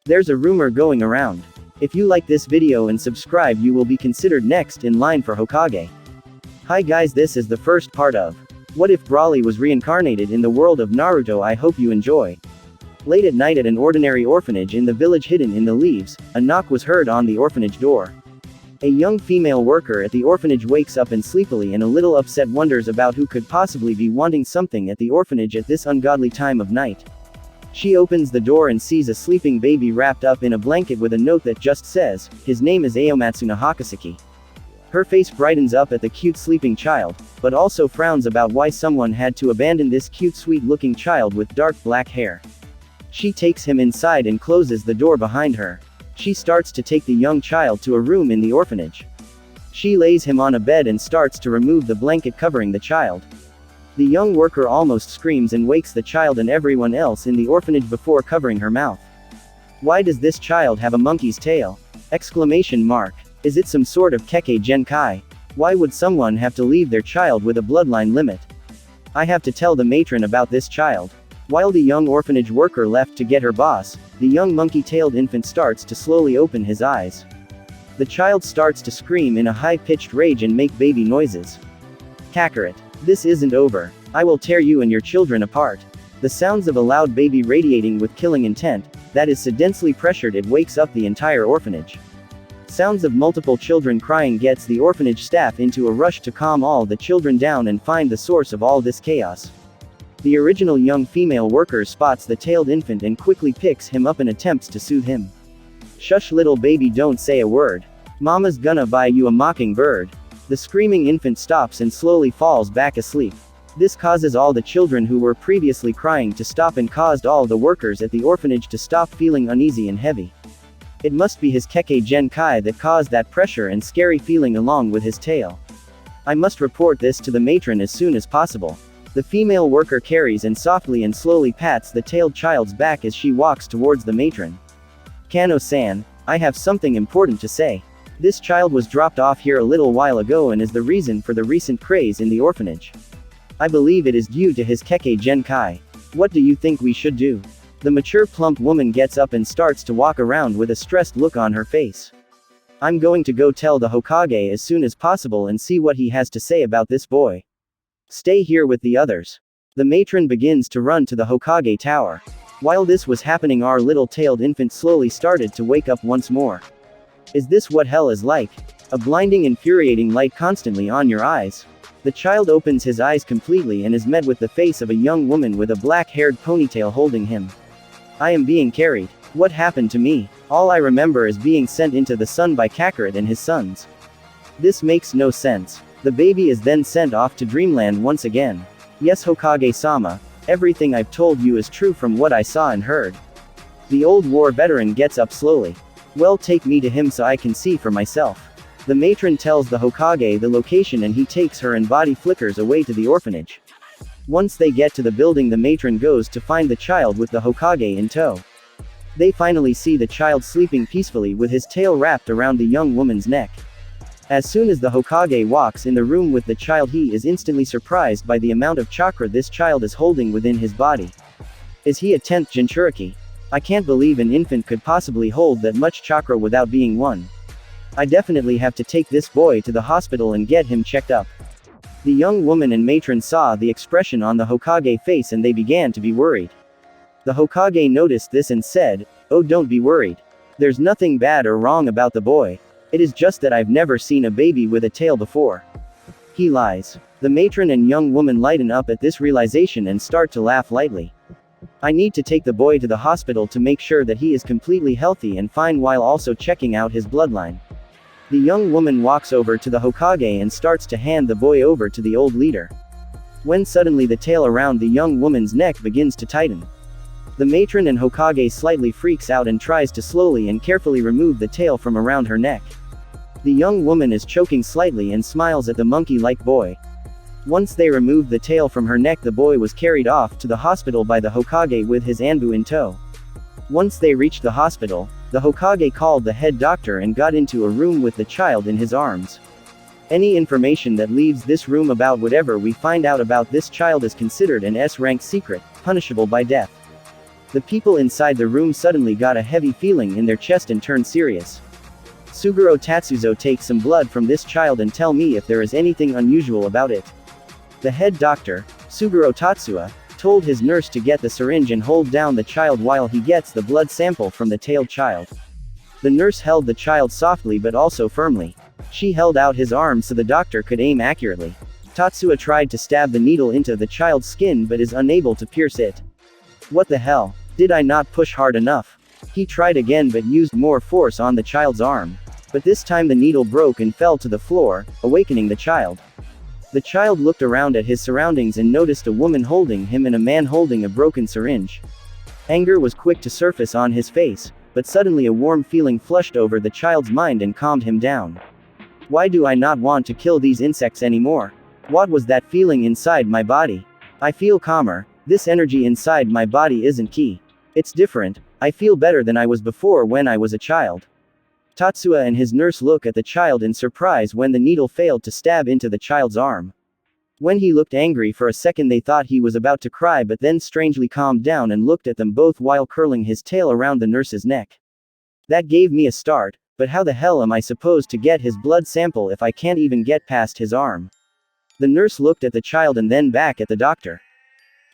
There's a rumor going around. If you like this video and subscribe, you will be considered next in line for Hokage. Hi guys, this is the first part of What If Broly Was Reincarnated in the World of Naruto. I hope you enjoy. Late at night at an ordinary orphanage in the village hidden in the leaves, a knock was heard on the orphanage door. A young female worker at the orphanage wakes up and sleepily and a little upset wonders about who could possibly be wanting something at the orphanage at this ungodly time of night. She opens the door and sees a sleeping baby wrapped up in a blanket with a note that just says, "His name is Aomatsuna Hakuseki." Her face brightens up at the cute sleeping child, but also frowns about why someone had to abandon this cute sweet-looking child with dark black hair. She takes him inside and closes the door behind her. She starts to take the young child to a room in the orphanage. She lays him on a bed and starts to remove the blanket covering the child. The young worker almost screams and wakes the child and everyone else in the orphanage before covering her mouth. Why does this child have a monkey's tail? Exclamation mark. Is it some sort of Kekkei Genkai? Why would someone have to leave their child with a bloodline limit? I have to tell the matron about this child. While the young orphanage worker left to get her boss, the young monkey-tailed infant starts to slowly open his eyes. The child starts to scream in a high-pitched rage and make baby noises. Kakarot. This isn't over. I will tear you and your children apart. The sounds of a loud baby radiating with killing intent, that is so densely pressured it wakes up the entire orphanage. Sounds of multiple children crying gets the orphanage staff into a rush to calm all the children down and find the source of all this chaos. The original young female worker spots the tailed infant and quickly picks him up and attempts to soothe him. Shush little baby, don't say a word. Mama's gonna buy you a mockingbird. The screaming infant stops and slowly falls back asleep. This causes all the children who were previously crying to stop and caused all the workers at the orphanage to stop feeling uneasy and heavy. It must be his Kekkei Genkai that caused that pressure and scary feeling along with his tail. I must report this to the matron as soon as possible. The female worker carries and softly and slowly pats the tailed child's back as she walks towards the matron. Kano-san, I have something important to say. This child was dropped off here a little while ago and is the reason for the recent craze in the orphanage. I believe it is due to his Kekkei Genkai. What do you think we should do? The mature plump woman gets up and starts to walk around with a stressed look on her face. I'm going to go tell the Hokage as soon as possible and see what he has to say about this boy. Stay here with the others. The matron begins to run to the Hokage tower. While this was happening, our little tailed infant slowly started to wake up once more. Is this what hell is like? A blinding, infuriating light constantly on your eyes. The child opens his eyes completely and is met with the face of a young woman with a black-haired ponytail holding him. I am being carried. What happened to me? All I remember is being sent into the sun by Kakarot and his sons. This makes no sense. The baby is then sent off to dreamland once again. Yes, Hokage-sama, everything I've told you is true from what I saw and heard. The old war veteran gets up slowly. Well, take me to him so I can see for myself. The matron tells the Hokage the location and he takes her and body flickers away to the orphanage. Once they get to the building, the matron goes to find the child with the Hokage in tow. They finally see the child sleeping peacefully with his tail wrapped around the young woman's neck. As soon as the Hokage walks in the room with the child, he is instantly surprised by the amount of chakra this child is holding within his body. Is he a 10th Jinchuriki? I can't believe an infant could possibly hold that much chakra without being one. I definitely have to take this boy to the hospital and get him checked up. The young woman and matron saw the expression on the Hokage face and they began to be worried. The Hokage noticed this and said, "Oh, don't be worried. There's nothing bad or wrong about the boy. It is just that I've never seen a baby with a tail before." He lies. The matron and young woman lighten up at this realization and start to laugh lightly. I need to take the boy to the hospital to make sure that he is completely healthy and fine while also checking out his bloodline. The young woman walks over to the Hokage and starts to hand the boy over to the old leader. When suddenly the tail around the young woman's neck begins to tighten. The matron and Hokage slightly freaks out and tries to slowly and carefully remove the tail from around her neck. The young woman is choking slightly and smiles at the monkey-like boy. Once they removed the tail from her neck, the boy was carried off to the hospital by the Hokage with his Anbu in tow. Once they reached the hospital, the Hokage called the head doctor and got into a room with the child in his arms. Any information that leaves this room about whatever we find out about this child is considered an S-rank secret, punishable by death. The people inside the room suddenly got a heavy feeling in their chest and turned serious. Suguro Tatsuzo, take some blood from this child and tell me if there is anything unusual about it. The head doctor, Suguro Tatsuya, told his nurse to get the syringe and hold down the child while he gets the blood sample from the tailed child. The nurse held the child softly but also firmly. She held out his arm so the doctor could aim accurately. Tatsuya tried to stab the needle into the child's skin but is unable to pierce it. What the hell? Did I not push hard enough? He tried again but used more force on the child's arm. But this time the needle broke and fell to the floor, awakening the child. The child looked around at his surroundings and noticed a woman holding him and a man holding a broken syringe. Anger was quick to surface on his face, but suddenly a warm feeling flushed over the child's mind and calmed him down. Why do I not want to kill these insects anymore? What was that feeling inside my body? I feel calmer. This energy inside my body isn't key. It's different. I feel better than I was before when I was a child. Tatsuya and his nurse look at the child in surprise when the needle failed to stab into the child's arm. When he looked angry for a second they thought he was about to cry but then strangely calmed down and looked at them both while curling his tail around the nurse's neck. That gave me a start, but how the hell am I supposed to get his blood sample if I can't even get past his arm? The nurse looked at the child and then back at the doctor.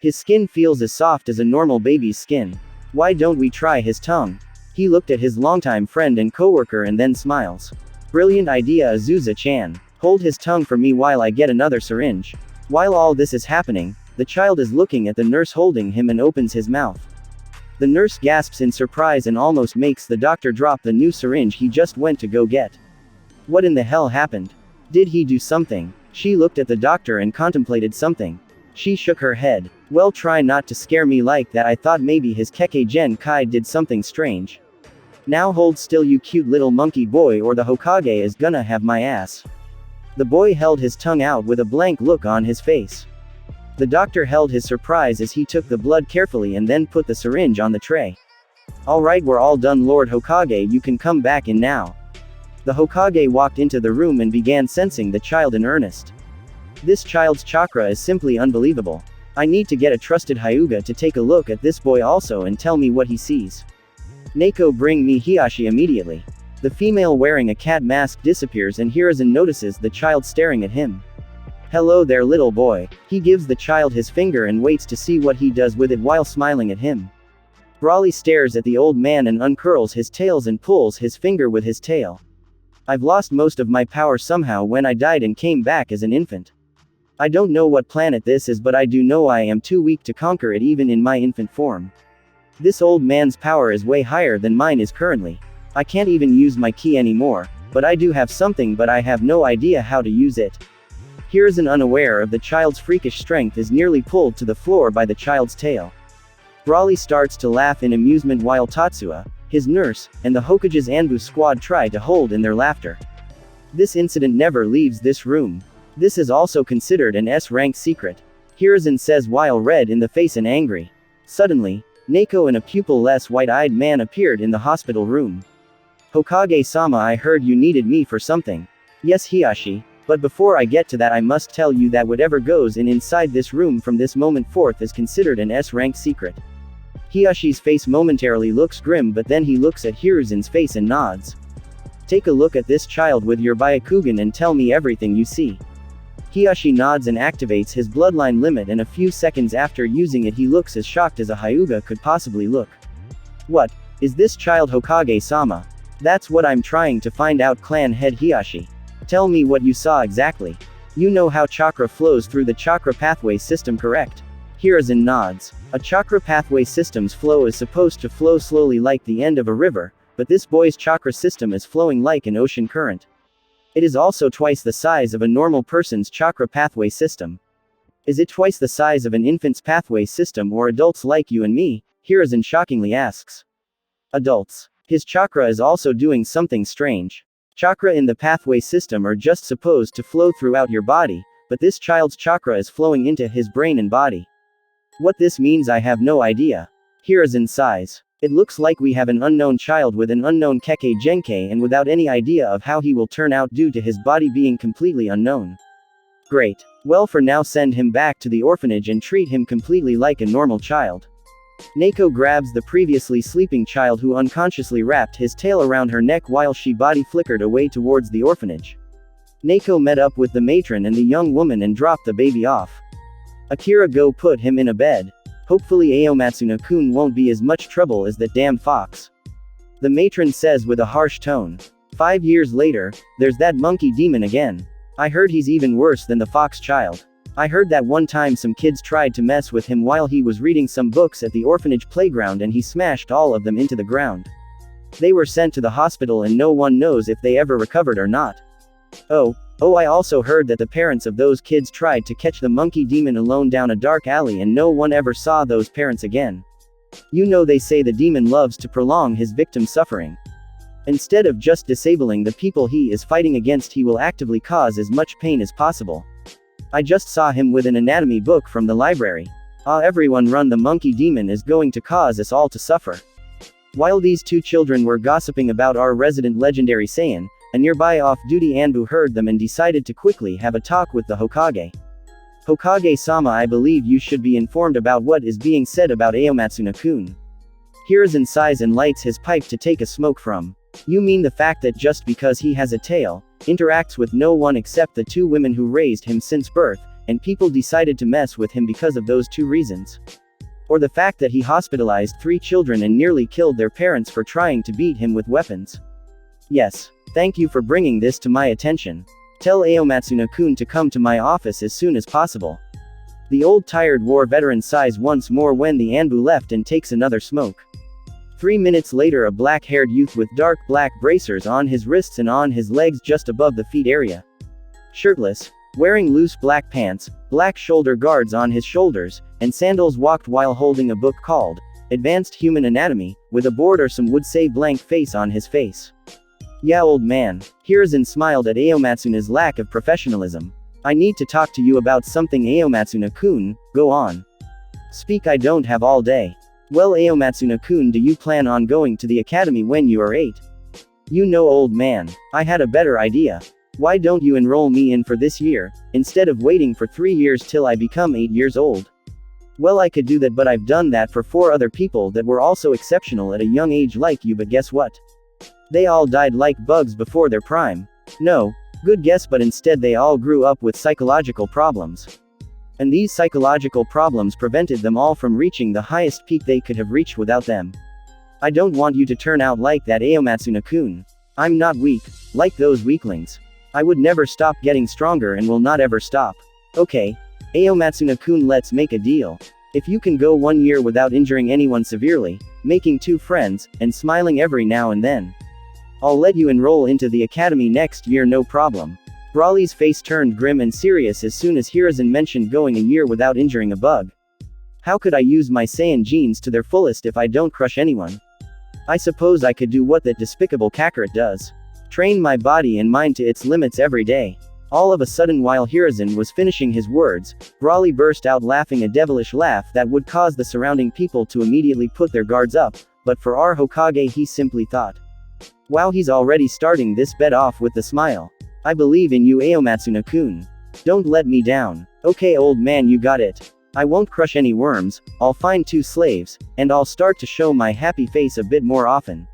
His skin feels as soft as a normal baby's skin. Why don't we try his tongue? He looked at his longtime friend and coworker and then smiles. Brilliant idea, Azusa-chan. Hold his tongue for me while I get another syringe. While all this is happening, the child is looking at the nurse holding him and opens his mouth. The nurse gasps in surprise and almost makes the doctor drop the new syringe he just went to go get. What in the hell happened? Did he do something? She looked at the doctor and contemplated something. She shook her head. Well, try not to scare me like that. I thought maybe his Kekkei Kai did something strange. Now hold still, you cute little monkey boy, or the Hokage is gonna have my ass. The boy held his tongue out with a blank look on his face. The doctor held his surprise as he took the blood carefully and then put the syringe on the tray. Alright, we're all done, Lord Hokage, you can come back in now. The Hokage walked into the room and began sensing the child in earnest. This child's chakra is simply unbelievable. I need to get a trusted Hyuga to take a look at this boy also and tell me what he sees. Neko, bring me Hiashi immediately. The female wearing a cat mask disappears and Hiruzen notices the child staring at him. Hello there, little boy. He gives the child his finger and waits to see what he does with it while smiling at him. Broly stares at the old man and uncurls his tails and pulls his finger with his tail. I've lost most of my power somehow when I died and came back as an infant. I don't know what planet this is, but I do know I am too weak to conquer it even in my infant form. This old man's power is way higher than mine is currently. I can't even use my ki anymore, but I do have something, but I have no idea how to use it. Hiruzen, unaware of the child's freakish strength, is nearly pulled to the floor by the child's tail. Broly starts to laugh in amusement while Tatsuya, his nurse, and the Hokage's Anbu squad try to hold in their laughter. This incident never leaves this room. This is also considered an S-rank secret. Hiruzen says while red in the face and angry. Suddenly, Neko and a pupil-less white-eyed man appeared in the hospital room. Hokage-sama, I heard you needed me for something. Yes, Hiashi, but before I get to that I must tell you that whatever goes inside this room from this moment forth is considered an S-rank secret. Hiashi's face momentarily looks grim, but then he looks at Hiruzen's face and nods. Take a look at this child with your Byakugan and tell me everything you see. Hiashi nods and activates his bloodline limit, and a few seconds after using it he looks as shocked as a Hyuga could possibly look. What? Is this child Hokage-sama? That's what I'm trying to find out, clan head Hiashi. Tell me what you saw exactly. You know how chakra flows through the chakra pathway system, correct? Hiruzen nods. A chakra pathway system's flow is supposed to flow slowly like the end of a river, but this boy's chakra system is flowing like an ocean current. It is also twice the size of a normal person's chakra pathway system. Is it twice the size of an infant's pathway system or adults like you and me? Hiruzen shockingly asks. Adults. His chakra is also doing something strange. Chakra in the pathway system are just supposed to flow throughout your body, but this child's chakra is flowing into his brain and body. What this means I have no idea. Hiruzen sighs. It looks like we have an unknown child with an unknown Kekkei Genkai and without any idea of how he will turn out due to his body being completely unknown. Great. Well, for now send him back to the orphanage and treat him completely like a normal child. Neiko grabs the previously sleeping child who unconsciously wrapped his tail around her neck while she body flickered away towards the orphanage. Neiko met up with the matron and the young woman and dropped the baby off. Akira go put him in a bed. Hopefully Aomatsuna-kun won't be as much trouble as that damn fox. The matron says with a harsh tone. 5 years later, there's that monkey demon again. I heard he's even worse than the fox child. I heard that one time some kids tried to mess with him while he was reading some books at the orphanage playground and he smashed all of them into the ground. They were sent to the hospital and no one knows if they ever recovered or not. Oh, I also heard that the parents of those kids tried to catch the monkey demon alone down a dark alley and no one ever saw those parents again. You know they say the demon loves to prolong his victim's suffering. Instead of just disabling the people he is fighting against, he will actively cause as much pain as possible. I just saw him with an anatomy book from the library. Everyone run, the monkey demon is going to cause us all to suffer. While these two children were gossiping about our resident legendary Saiyan, a nearby off-duty Anbu heard them and decided to quickly have a talk with the Hokage. Hokage-sama, I believe you should be informed about what is being said about Aomatsuna-kun. Hiruzen sighs and lights his pipe to take a smoke from. You mean the fact that just because he has a tail, interacts with no one except the two women who raised him since birth, and people decided to mess with him because of those two reasons? Or the fact that he hospitalized 3 children and nearly killed their parents for trying to beat him with weapons? Yes. Thank you for bringing this to my attention. Tell Aomatsuna-kun to come to my office as soon as possible. The old tired war veteran sighs once more when the Anbu left and takes another smoke. 3 minutes later, a black-haired youth with dark black bracers on his wrists and on his legs just above the feet area. Shirtless, wearing loose black pants, black shoulder guards on his shoulders, and sandals walked while holding a book called Advanced Human Anatomy, with a bored or some would say blank face on his face. Yeah, old man. Hiruzen smiled at Aomatsuna's lack of professionalism. I need to talk to you about something, Aomatsuna-kun, go on. Speak, I don't have all day. Well, Aomatsuna-kun, do you plan on going to the academy when you are 8? You know, old man, I had a better idea. Why don't you enroll me in for this year, instead of waiting for 3 years till I become 8 years old? Well, I could do that, but I've done that for 4 other people that were also exceptional at a young age like you, but guess what? They all died like bugs before their prime. No, good guess, but instead they all grew up with psychological problems. And these psychological problems prevented them all from reaching the highest peak they could have reached without them. I don't want you to turn out like that, Aomatsuna-kun. I'm not weak, like those weaklings. I would never stop getting stronger and will not ever stop. Okay, Aomatsuna-kun, let's make a deal. If you can go 1 year without injuring anyone severely, making 2 friends, and smiling every now and then, I'll let you enroll into the academy next year, no problem. Broly's face turned grim and serious as soon as Hiruzen mentioned going a year without injuring a bug. How could I use my Saiyan genes to their fullest if I don't crush anyone? I suppose I could do what that despicable Kakarot does. Train my body and mind to its limits every day. All of a sudden, while Hiruzen was finishing his words, Broly burst out laughing, a devilish laugh that would cause the surrounding people to immediately put their guards up, but for our Hokage, he simply thought, wow, he's already starting this bet off with the smile. I believe in you, Aomatsuna-kun. Don't let me down. Okay, old man, you got it. I won't crush any worms, I'll find 2 slaves, and I'll start to show my happy face a bit more often.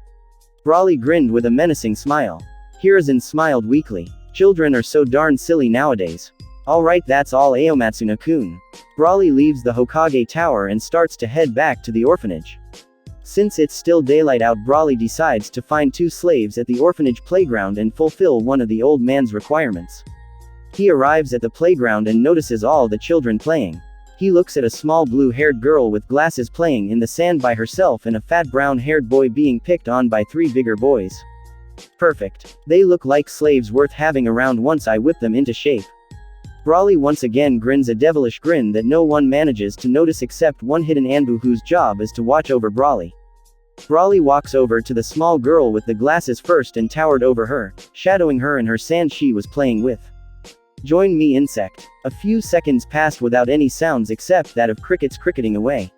Broly grinned with a menacing smile. Hiruzen smiled weakly. Children are so darn silly nowadays. Alright, that's all, Aomatsuna-kun. Broly leaves the Hokage tower and starts to head back to the orphanage. Since it's still daylight out, Broly decides to find 2 slaves at the orphanage playground and fulfill one of the old man's requirements. He arrives at the playground and notices all the children playing. He looks at a small blue-haired girl with glasses playing in the sand by herself and a fat brown-haired boy being picked on by 3 bigger boys. Perfect. They look like slaves worth having around once I whip them into shape. Broly once again grins, a devilish grin that no one manages to notice except one hidden Anbu whose job is to watch over Broly. Broly walks over to the small girl with the glasses first and towered over her, shadowing her and her sand she was playing with. Join me, insect. A few seconds passed without any sounds except that of crickets cricketing away.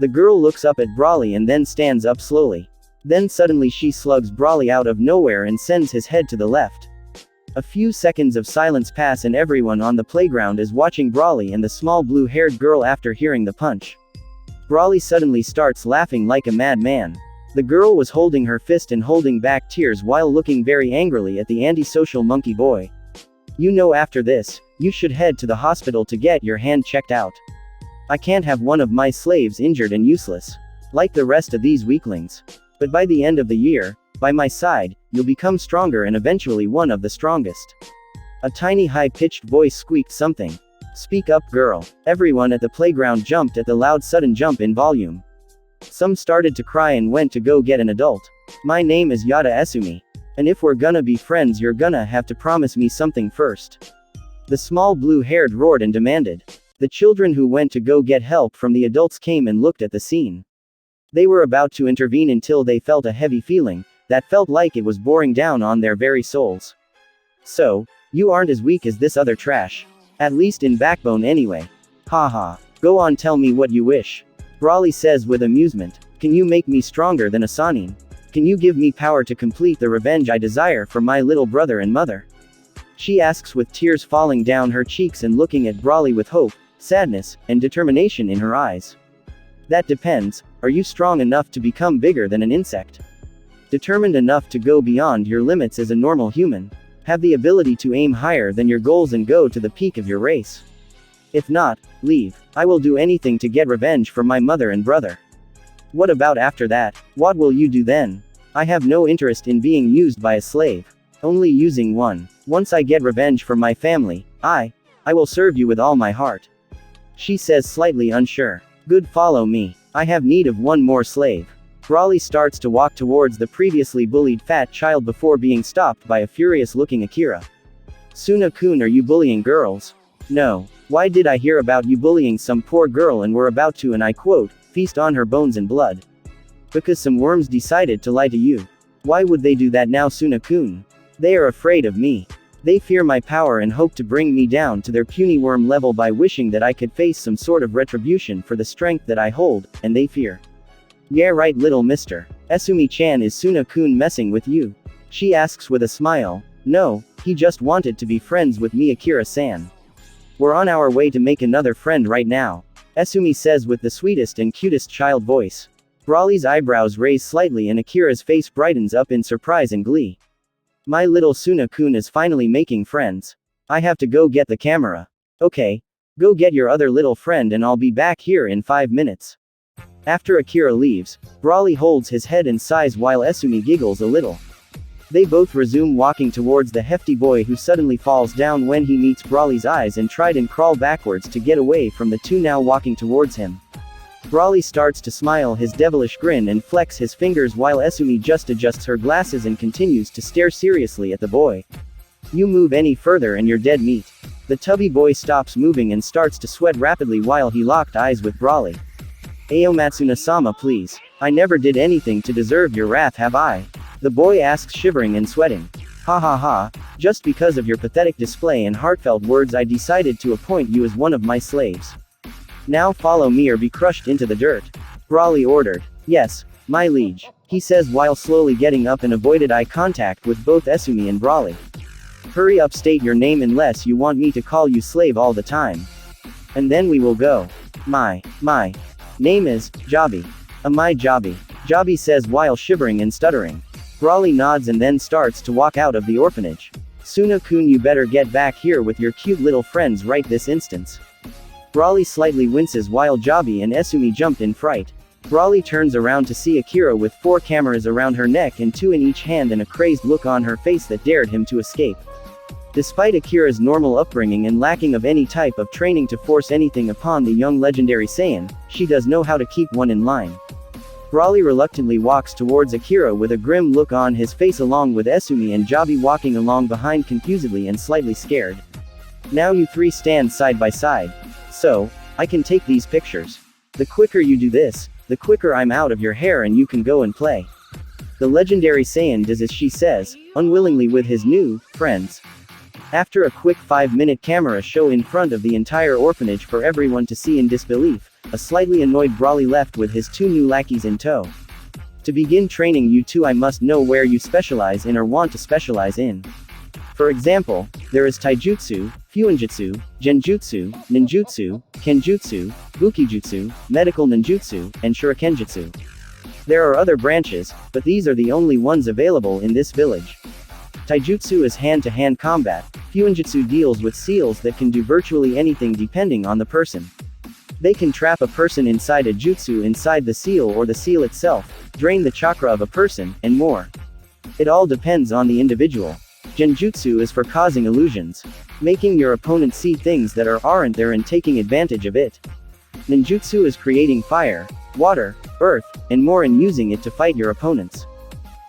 The girl looks up at Broly and then stands up slowly. Then suddenly she slugs Broly out of nowhere and sends his head to the left. A few seconds of silence pass and everyone on the playground is watching Broly and the small blue-haired girl after hearing the punch. Broly suddenly starts laughing like a madman. The girl was holding her fist and holding back tears while looking very angrily at the antisocial monkey boy. You know, after this, you should head to the hospital to get your hand checked out. I can't have one of my slaves injured and useless, like the rest of these weaklings. But by the end of the year, by my side, you'll become stronger and eventually one of the strongest. A tiny high-pitched voice squeaked something. Speak up, girl. Everyone at the playground jumped at the loud sudden jump in volume. Some started to cry and went to go get an adult. My name is Yada Esumi. And if we're gonna be friends, you're gonna have to promise me something first. The small blue-haired roared and demanded. The children who went to go get help from the adults came and looked at the scene. They were about to intervene until they felt a heavy feeling, that felt like it was boring down on their very souls. So, you aren't as weak as this other trash. At least in backbone anyway. Haha. Go on, tell me what you wish. Broly says with amusement. Can you make me stronger than a Sannin? Can you give me power to complete the revenge I desire for my little brother and mother? She asks with tears falling down her cheeks and looking at Broly with hope, sadness, and determination in her eyes. That depends. Are you strong enough to become bigger than an insect? Determined enough to go beyond your limits as a normal human? Have the ability to aim higher than your goals and go to the peak of your race? If not, leave. I will do anything to get revenge for my mother and brother. What about after that? What will you do then? I have no interest in being used by a slave. Only using one. Once I get revenge for my family, I will serve you with all my heart. She says, slightly unsure. Good, follow me. I have need of one more slave. Broly starts to walk towards the previously bullied fat child before being stopped by a furious-looking Akira. Suna-kun, are you bullying girls? No. Why did I hear about you bullying some poor girl and were about to, and I quote, feast on her bones and blood? Because some worms decided to lie to you. Why would they do that now, Suna-kun? They are afraid of me. They fear my power and hope to bring me down to their puny worm level by wishing that I could face some sort of retribution for the strength that I hold, and they fear. Yeah, right, little mister. Esumi-chan, is Suna-kun messing with you? She asks with a smile. No, he just wanted to be friends with me, Akira-san. We're on our way to make another friend right now. Esumi says with the sweetest and cutest child voice. Broly's eyebrows raise slightly and Akira's face brightens up in surprise and glee. My little Suna-kun is finally making friends. I have to go get the camera. Okay. Go get your other little friend and I'll be back here in 5 minutes. After Akira leaves, Broly holds his head and sighs while Esumi giggles a little. They both resume walking towards the hefty boy who suddenly falls down when he meets Broly's eyes and tries and crawl backwards to get away from the two now walking towards him. Broly starts to smile his devilish grin and flex his fingers while Esumi just adjusts her glasses and continues to stare seriously at the boy. You move any further and you're dead meat. The tubby boy stops moving and starts to sweat rapidly while he locked eyes with Broly. Aomatsuna-sama, please. I never did anything to deserve your wrath, have I? The boy asks, shivering and sweating. Ha ha ha, just because of your pathetic display and heartfelt words I decided to appoint you as one of my slaves. Now follow me or be crushed into the dirt. Broly ordered. Yes, my liege, he says while slowly getting up and avoided eye contact with both Esumi and Broly. Hurry up, state your name unless you want me to call you slave all the time. And then we will go. My name is Jabi. My Jabi. Jabi says while shivering and stuttering. Broly nods and then starts to walk out of the orphanage. Suna-kun, you better get back here with your cute little friends right this instant. Broly slightly winces while Jabi and Esumi jumped in fright. Broly turns around to see Akira with 4 cameras around her neck and 2 in each hand and a crazed look on her face that dared him to escape. Despite Akira's normal upbringing and lacking of any type of training to force anything upon the young legendary Saiyan, she does know how to keep one in line. Broly reluctantly walks towards Akira with a grim look on his face along with Esumi and Jabi walking along behind confusedly and slightly scared. Now you 3 stand side by side. So, I can take these pictures. The quicker you do this, the quicker I'm out of your hair and you can go and play. The legendary Saiyan does as she says, unwillingly with his new friends. After a quick 5-minute camera show in front of the entire orphanage for everyone to see in disbelief, a slightly annoyed Broly left with his 2 new lackeys in tow. To begin training you 2, I must know where you specialize in or want to specialize in. For example, there is taijutsu, Fuinjutsu, Genjutsu, Ninjutsu, Kenjutsu, Bukijutsu, Medical Ninjutsu, and Shurikenjutsu. There are other branches, but these are the only ones available in this village. Taijutsu is hand-to-hand combat. Fuinjutsu deals with seals that can do virtually anything depending on the person. They can trap a person inside a jutsu inside the seal or the seal itself, drain the chakra of a person, and more. It all depends on the individual. Genjutsu is for causing illusions. Making your opponent see things that aren't there and taking advantage of it. Ninjutsu is creating fire, water, earth, and more and using it to fight your opponents.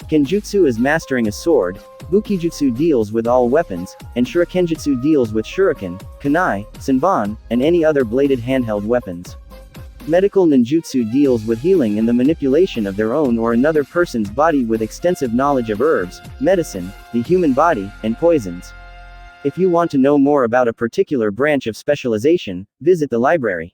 Kenjutsu is mastering a sword, Bukijutsu deals with all weapons, and Shurikenjutsu deals with shuriken, kunai, senbon, and any other bladed handheld weapons. Medical ninjutsu deals with healing and the manipulation of their own or another person's body with extensive knowledge of herbs, medicine, the human body, and poisons. If you want to know more about a particular branch of specialization, visit the library.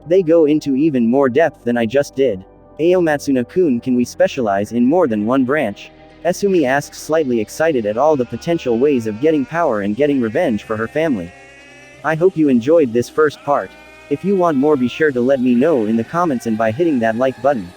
They go into even more depth than I just did. Aomatsuna-kun, can we specialize in more than one branch? Esumi asks, slightly excited at all the potential ways of getting power and getting revenge for her family. I hope you enjoyed this first part. If you want more, be sure to let me know in the comments and by hitting that like button.